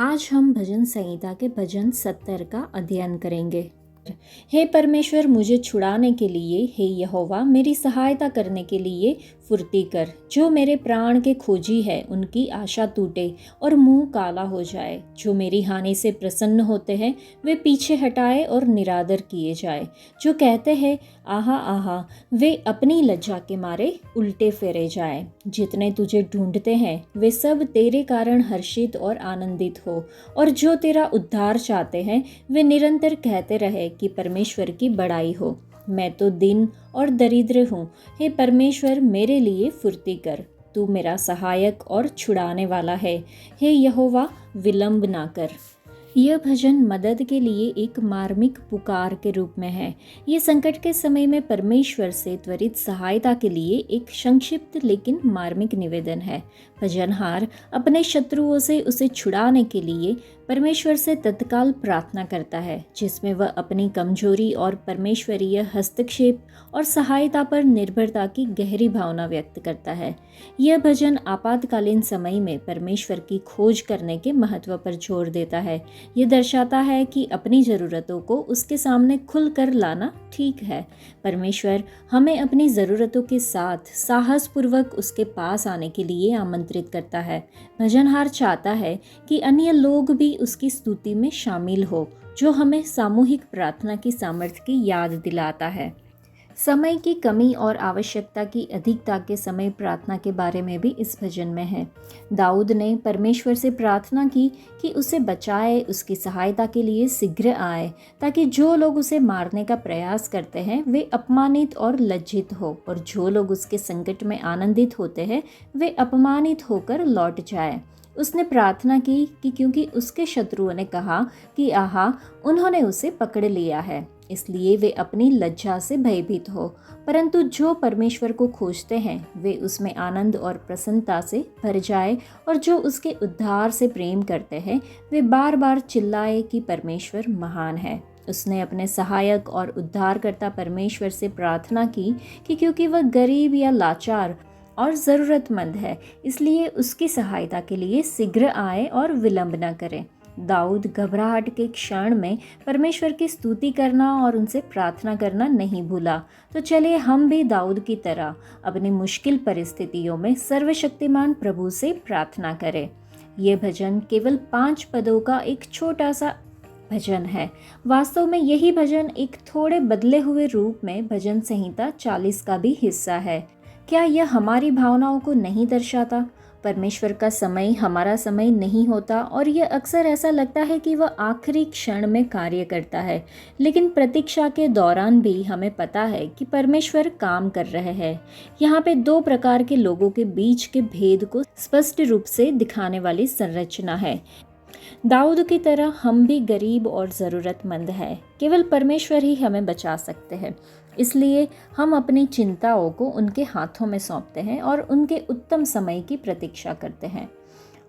आज हम भजन संहिता के भजन 70 का अध्ययन करेंगे। हे परमेश्वर, मुझे छुड़ाने के लिए, हे यहोवा मेरी सहायता करने के लिए फुर्ती कर। जो मेरे प्राण के खोजी है उनकी आशा टूटे और मुंह काला हो जाए। जो मेरी हानि से प्रसन्न होते हैं वे पीछे हटाए और निरादर किए जाए। जो कहते हैं आहा आहा, वे अपनी लज्जा के मारे उल्टे फेरे जाए। जितने तुझे ढूंढते हैं वे सब तेरे कारण हर्षित और आनंदित हो, और जो तेरा उद्धार चाहते हैं वे निरंतर कहते रहे कि परमेश्वर की बड़ाई हो। मैं तो दीन और दरिद्र हूँ, हे परमेश्वर मेरे लिए फुर्ती कर। तू मेरा सहायक और छुड़ाने वाला है, हे यहोवा विलंब ना कर। यह भजन मदद के लिए एक मार्मिक पुकार के रूप में है। ये संकट के समय में परमेश्वर से त्वरित सहायता के लिए एक संक्षिप्त लेकिन मार्मिक निवेदन है। भजनहार अपने शत्रुओं से उसे छुड़ाने के लिए परमेश्वर से तत्काल प्रार्थना करता है, जिसमें वह अपनी कमजोरी और परमेश्वरीय हस्तक्षेप और सहायता पर निर्भरता की गहरी भावना व्यक्त करता है। यह भजन आपातकालीन समय में परमेश्वर की खोज करने के महत्व पर जोर देता है। यह दर्शाता है कि अपनी ज़रूरतों को उसके सामने खुलकर लाना ठीक है। परमेश्वर हमें अपनी ज़रूरतों के साथ साहसपूर्वक उसके पास आने के लिए आमंत्रित करता है। भजनहार चाहता है कि अन्य लोग भी उसकी स्तुति में शामिल हो, जो हमें सामूहिक प्रार्थना की सामर्थ्य की याद दिलाता है। समय की कमी और आवश्यकता की अधिकता के समय प्रार्थना के बारे में भी इस भजन में है। दाऊद ने परमेश्वर से प्रार्थना की कि उसे बचाए, उसकी सहायता के लिए शीघ्र आए, ताकि जो लोग उसे मारने का प्रयास करते हैं वे अपमानित और लज्जित हो, और जो लोग उसके संकट में आनंदित होते हैं वे अपमानित होकर लौट जाए। उसने प्रार्थना की कि क्योंकि उसके शत्रुओं ने कहा कि आहा, उन्होंने उसे पकड़ लिया है, इसलिए वे अपनी लज्जा से भयभीत हो। परंतु जो परमेश्वर को खोजते हैं वे उसमें आनंद और प्रसन्नता से भर जाए, और जो उसके उद्धार से प्रेम करते हैं वे बार बार चिल्लाए कि परमेश्वर महान है। उसने अपने सहायक और उद्धारकर्ता परमेश्वर से प्रार्थना की कि क्योंकि वह गरीब या लाचार और ज़रूरतमंद है, इसलिए उसकी सहायता के लिए शीघ्र आए और विलंब न करें। दाऊद घबराहट के क्षण में परमेश्वर की स्तुति करना और उनसे प्रार्थना करना नहीं भूला। तो चलिए हम भी दाऊद की तरह अपनी मुश्किल परिस्थितियों में सर्वशक्तिमान प्रभु से प्रार्थना करें। ये भजन केवल 5 पदों का एक छोटा सा भजन है। वास्तव में यही भजन एक थोड़े बदले हुए रूप में भजन संहिता 40 का भी हिस्सा है। क्या यह हमारी भावनाओं को नहीं दर्शाता? परमेश्वर का समय हमारा समय नहीं होता, और यह अक्सर ऐसा लगता है कि वह आखिरी क्षण में कार्य करता है। लेकिन प्रतीक्षा के दौरान भी हमें पता है कि परमेश्वर काम कर रहे हैं। यहाँ पे 2 प्रकार के लोगों के बीच के भेद को स्पष्ट रूप से दिखाने वाली संरचना है। दाऊद की तरह हम भी गरीब और ज़रूरतमंद हैं। केवल परमेश्वर ही हमें बचा सकते हैं। इसलिए हम अपनी चिंताओं को उनके हाथों में सौंपते हैं और उनके उत्तम समय की प्रतीक्षा करते हैं।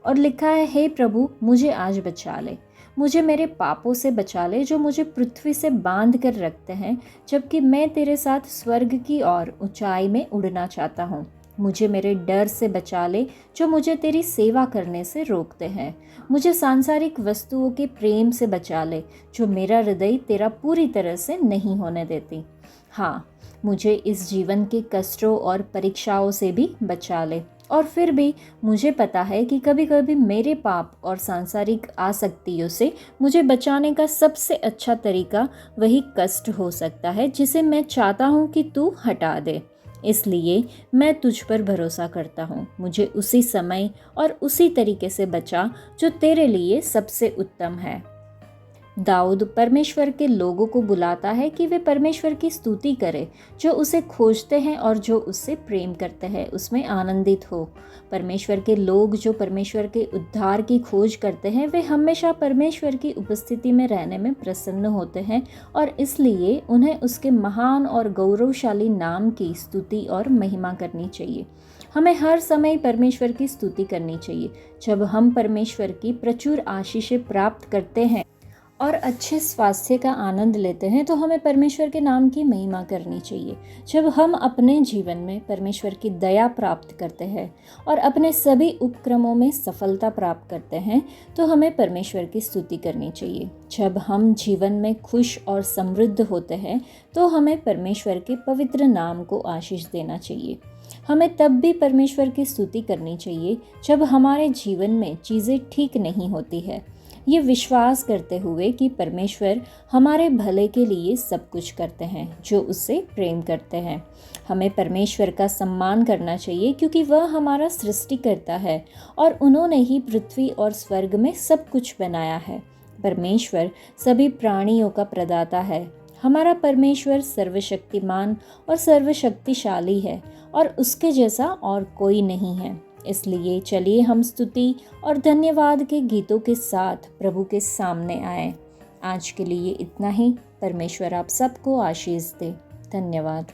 और लिखा है, हे प्रभु मुझे आज बचा ले, मुझे मेरे पापों से बचा ले जो मुझे पृथ्वी से बांध कर रखते हैं, जबकि मैं तेरे साथ स्वर्ग की ओर ऊंचाई में उड़ना चाहता हूँ। मुझे मेरे डर से बचा ले जो मुझे तेरी सेवा करने से रोकते हैं। मुझे सांसारिक वस्तुओं के प्रेम से बचा ले जो मेरा हृदय तेरा पूरी तरह से नहीं होने देती। हाँ, मुझे इस जीवन के कष्टों और परीक्षाओं से भी बचा ले। और फिर भी मुझे पता है कि कभी कभी मेरे पाप और सांसारिक आसक्तियों से मुझे बचाने का सबसे अच्छा तरीका वही कष्ट हो सकता है जिसे मैं चाहता हूँ कि तू हटा दे। इसलिए मैं तुझ पर भरोसा करता हूँ। मुझे उसी समय और उसी तरीके से बचा जो तेरे लिए सबसे उत्तम है। दाऊद परमेश्वर के लोगों को बुलाता है कि वे परमेश्वर की स्तुति करें, जो उसे खोजते हैं और जो उससे प्रेम करते हैं उसमें आनंदित हो। परमेश्वर के लोग जो परमेश्वर के उद्धार की खोज करते हैं वे हमेशा परमेश्वर की उपस्थिति में रहने में प्रसन्न होते हैं, और इसलिए उन्हें उसके महान और गौरवशाली नाम की स्तुति और महिमा करनी चाहिए। हमें हर समय परमेश्वर की स्तुति करनी चाहिए। जब हम परमेश्वर की प्रचुर आशीषें प्राप्त करते हैं और अच्छे स्वास्थ्य का आनंद लेते हैं तो हमें परमेश्वर के नाम की महिमा करनी चाहिए। जब हम अपने जीवन में परमेश्वर की दया प्राप्त करते हैं और अपने सभी उपक्रमों में सफलता प्राप्त करते हैं तो हमें परमेश्वर की स्तुति करनी चाहिए। जब हम जीवन में खुश और समृद्ध होते हैं तो हमें परमेश्वर के पवित्र नाम को आशीष देना चाहिए। हमें तब भी परमेश्वर की स्तुति करनी चाहिए जब हमारे जीवन में चीज़ें ठीक नहीं होती है, ये विश्वास करते हुए कि परमेश्वर हमारे भले के लिए सब कुछ करते हैं जो उससे प्रेम करते हैं। हमें परमेश्वर का सम्मान करना चाहिए क्योंकि वह हमारा सृष्टिकर्ता है और उन्होंने ही पृथ्वी और स्वर्ग में सब कुछ बनाया है। परमेश्वर सभी प्राणियों का प्रदाता है। हमारा परमेश्वर सर्वशक्तिमान और सर्वशक्तिशाली है और उसके जैसा और कोई नहीं है। इसलिए चलिए हम स्तुति और धन्यवाद के गीतों के साथ प्रभु के सामने आए। आज के लिए इतना ही। परमेश्वर आप सबको आशीष दे। धन्यवाद।